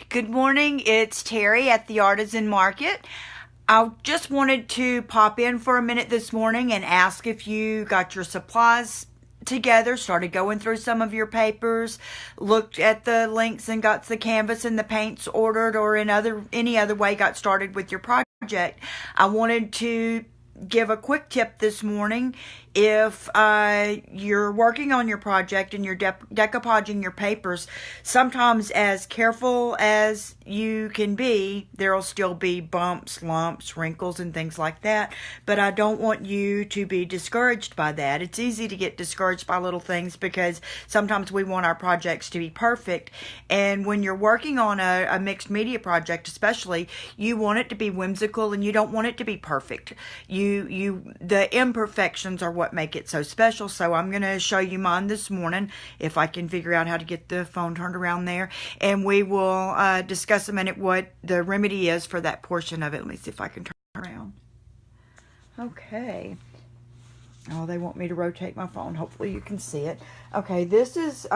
Good morning, it's Terry at the Artisan Market. I just wanted to pop in for a minute this morning and ask if you got your supplies together, started going through some of your papers, looked at the links and got the canvas and the paints ordered, or in any other way got started with your project. I wanted to give a quick tip this morning. If you're working on your project and you're decoupaging your papers, sometimes as careful as you can be, there'll still be bumps, lumps, wrinkles, and things like that. But I don't want you to be discouraged by that. It's easy to get discouraged by little things because sometimes we want our projects to be perfect. And when you're working on a mixed media project especially, you want it to be whimsical and you don't want it to be perfect. The imperfections are what make it so special. So I'm going to show you mine this morning, if I can figure out how to get the phone turned around there, and we will discuss a minute what the remedy is for that portion of it. Let me see if I can turn around. Okay. Oh, they want me to rotate my phone. Hopefully you can see it. Okay, this is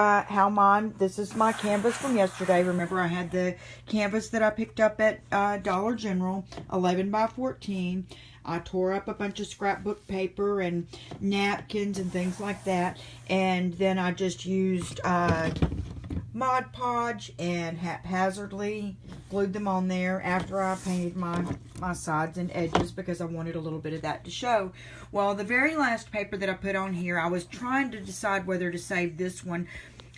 this is my canvas from yesterday. Remember, I had the canvas that I picked up at Dollar General, 11 by 14. I tore up a bunch of scrapbook paper and napkins and things like that. And then I just used Mod Podge and haphazardly glued them on there after I painted my sides and edges because I wanted a little bit of that to show. Well, the very last paper that I put on here, I was trying to decide whether to save this one,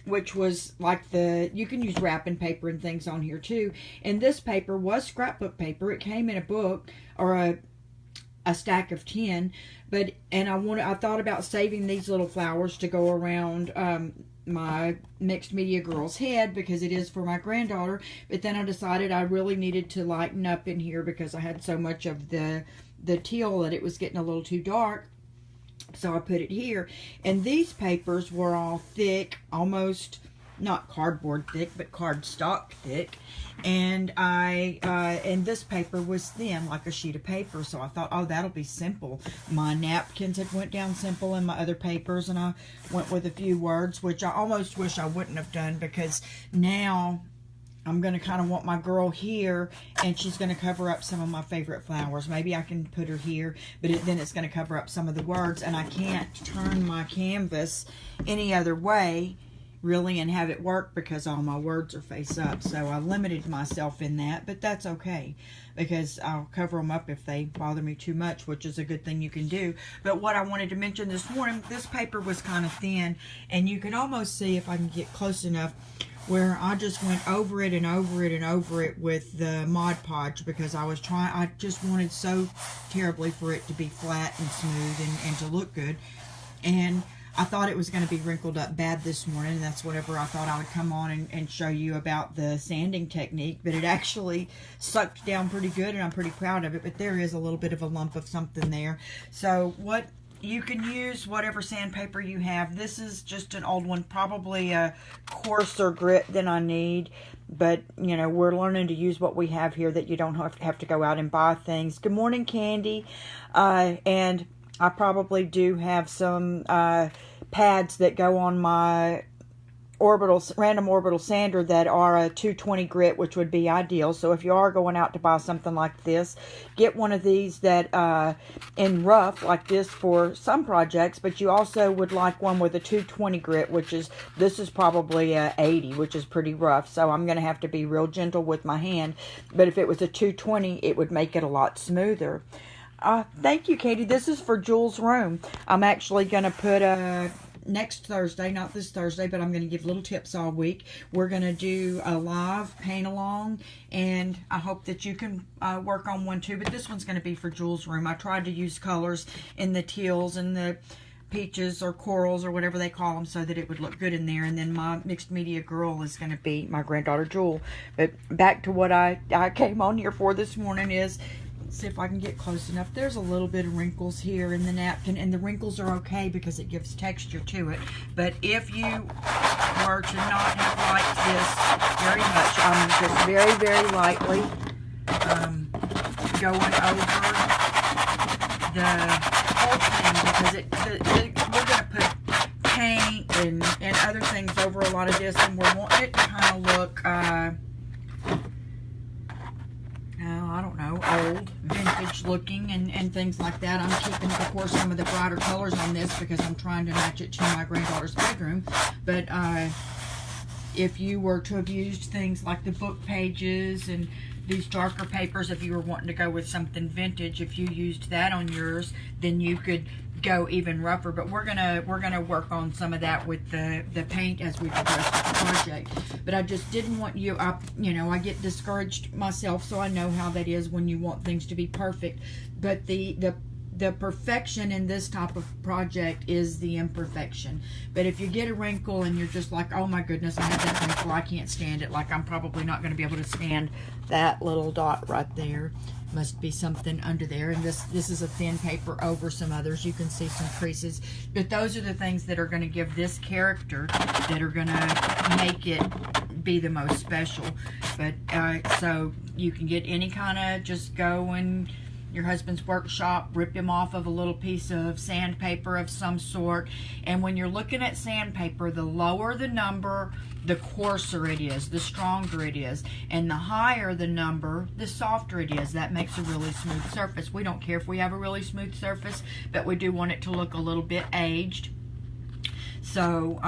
which was like you can use wrapping paper and things on here too. And this paper was scrapbook paper. It came in a book, or a stack of 10, and I thought about saving these little flowers to go around my mixed media girl's head because it is for my granddaughter. But then I decided I really needed to lighten up in here because I had so much of the teal that it was getting a little too dark. So I put it here, and these papers were all thick, almost not cardboard thick, but cardstock thick. And and this paper was thin, like a sheet of paper. So I thought, oh, that'll be simple. My napkins had went down simple in my other papers, and I went with a few words, which I almost wish I wouldn't have done, because now I'm going to kind of want my girl here, and she's going to cover up some of my favorite flowers. Maybe I can put her here, but then it's going to cover up some of the words, and I can't turn my canvas any other way really and have it work because all my words are face up. So I limited myself in that, but that's okay because I'll cover them up if they bother me too much, which is a good thing you can do. But what I wanted to mention this morning, this paper was kind of thin, and you can almost see, if I can get close enough, where I just went over it and over it and over it with the Mod Podge because I just wanted so terribly for it to be flat and smooth and to look good. And I thought it was going to be wrinkled up bad this morning, and that's whatever I thought I would come on and show you about the sanding technique, but it actually sucked down pretty good, and I'm pretty proud of it, but there is a little bit of a lump of something there. So you can use whatever sandpaper you have. This is just an old one, probably a coarser grit than I need, but you know, we're learning to use what we have here, that you don't have to go out and buy things. Good morning, Candy. And I probably do have some pads that go on my random orbital sander that are a 220 grit, which would be ideal. So if you are going out to buy something like this, get one of these that in rough like this for some projects, but you also would like one with a 220 grit, this is probably a 80, which is pretty rough. So I'm going to have to be real gentle with my hand, but if it was a 220, it would make it a lot smoother. Thank you, Katie. This is for Jules' room. I'm actually going to put next Thursday, not this Thursday, but I'm going to give little tips all week. We're going to do a live paint along, and I hope that you can work on one too, but this one's going to be for Jules' room. I tried to use colors in the teals and the peaches or corals or whatever they call them so that it would look good in there. And then my mixed media girl is going to be my granddaughter Jewel. But back to what I came on here for this morning is, see if I can get close enough. There's a little bit of wrinkles here in the napkin, and the wrinkles are okay because it gives texture to it. But if you were to not have liked this very much, I'm just very, very lightly going over the whole thing because we're going to put paint and other things over a lot of this, and we're wanting it to kind of look looking and things like that. I'm keeping, of course, some of the brighter colors on this because I'm trying to match it to my granddaughter's bedroom. But if you were to have used things like the book pages and these darker papers, if you were wanting to go with something vintage, if you used that on yours, then you could go even rougher. But we're gonna work on some of that with the paint as we progress with the project. But I just didn't want you up, you know, I get discouraged myself, so I know how that is when you want things to be perfect. But the perfection in this type of project is the imperfection. But if you get a wrinkle and you're just like, oh my goodness, I have that wrinkle, I can't stand it, like I'm probably not going to be able to stand that little dot right there. Must be something under there. And this is a thin paper over some others. You can see some creases. But those are the things that are going to give this character, that are going to make it be the most special. But so you can get any kind of, just go and your husband's workshop, rip him off of a little piece of sandpaper of some sort. And when you're looking at sandpaper, the lower the number, the coarser it is, the stronger it is. And the higher the number, the softer it is. That makes a really smooth surface. We don't care if we have a really smooth surface, but we do want it to look a little bit aged. So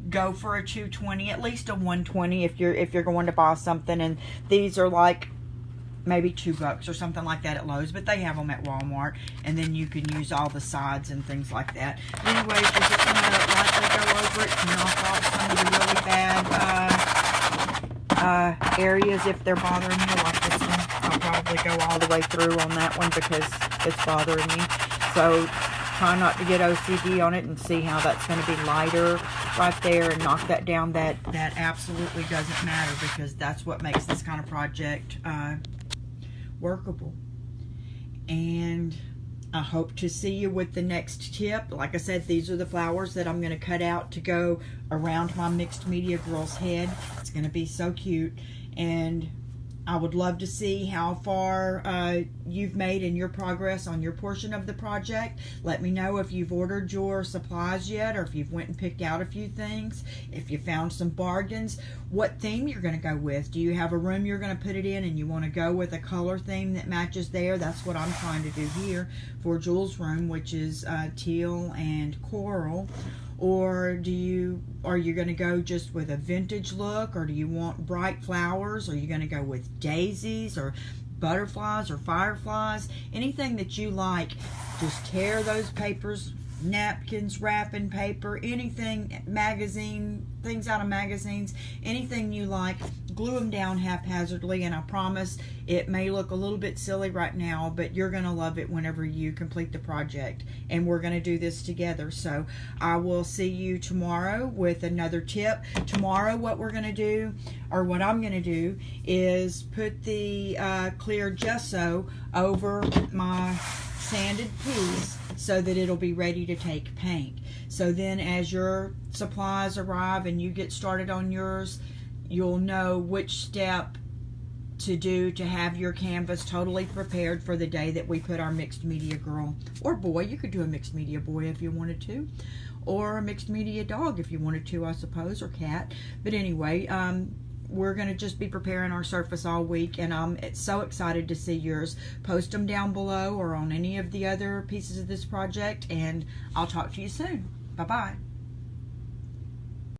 go for a 220, at least a 120 if you're going to buy something. And these are like maybe $2 or something like that at Lowe's, but they have them at Walmart, and then you can use all the sides and things like that. Anyways, you're just going to lightly go over it to knock off some of the really bad areas if they're bothering you, like this one. I'll probably go all the way through on that one because it's bothering me. So try not to get OCD on it, and see how that's going to be lighter right there, and knock that down. That absolutely doesn't matter, because that's what makes this kind of project workable. And I hope to see you with the next tip. Like I said, these are the flowers that I'm going to cut out to go around my mixed media girl's head. It's going to be so cute, and I would love to see how far you've made in your progress on your portion of the project. Let me know if you've ordered your supplies yet, or if you've went and picked out a few things, if you found some bargains, what theme you're going to go with. Do you have a room you're going to put it in and you want to go with a color theme that matches there? That's what I'm trying to do here for Jules' room, which is teal and coral. Or are you going to go just with a vintage look, or do you want bright flowers? Are you going to go with daisies or butterflies or fireflies? Anything that you like, just tear those papers, napkins, wrapping paper, anything, magazine, things out of magazines, anything you like, glue them down haphazardly, and I promise it may look a little bit silly right now, but you're going to love it whenever you complete the project, and we're going to do this together. So I will see you tomorrow with another tip. Tomorrow what we're going to do, or what I'm going to do, is put the clear gesso over my sanded piece so that it'll be ready to take paint. So then as your supplies arrive and you get started on yours, you'll know which step to do to have your canvas totally prepared for the day that we put our mixed media girl or boy. You could do a mixed media boy if you wanted to, or a mixed media dog if you wanted to, I suppose, or cat. But anyway, we're going to just be preparing our surface all week, and I'm so excited to see yours. Post them down below or on any of the other pieces of this project, and I'll talk to you soon. Bye-bye.